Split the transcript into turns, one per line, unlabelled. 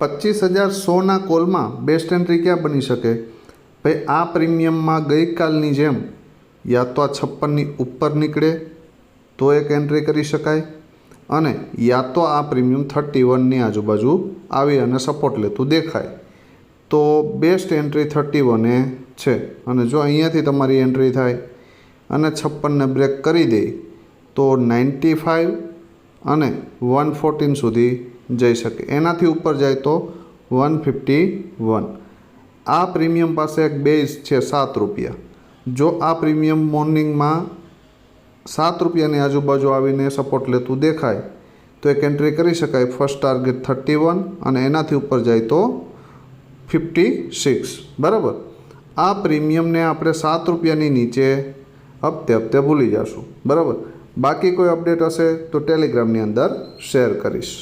25,100 કોલમાં best entry ક્યાં બની શકે? ભાઈ આ પ્રીમિયમમાં ગઈકાલની જેમ યા તો આ 56ની ઉપર નીકળે તો એક એન્ટ્રી કરી શકાય, અને યા તો આ પ્રીમિયમ 31ની આજુબાજુ આવી અને સપોર્ટ લેતું દેખાય તો બેસ્ટ એન્ટ્રી 31 એ છે. અને જો અહીંયાથી તમારી એન્ટ્રી થાય અને 56ને બ્રેક કરી દે તો 95 અને 114 સુધી જઈ શકે. એનાથી ઉપર જાય તો 151. આ પ્રીમિયમ પાસે એક બેઝ છે 7 રૂપિયા. જો આ પ્રીમિયમ મોર્નિંગમાં 7 રૂપિયાની આજુબાજુ આવીને સપોર્ટ લેતું દેખાય તો એક એન્ટ્રી કરી શકાય. ફર્સ્ટ ટાર્ગેટ 31 અને એનાથી ઉપર જાય તો 56. બરાબર. આ પ્રીમિયમને આપણે 7 રૂપિયાની નીચે હપ્તે ભૂલી જશું. બરાબર. બાકી કોઈ અપડેટ હશે તો ટેલિગ્રામની અંદર શેર કરીશ.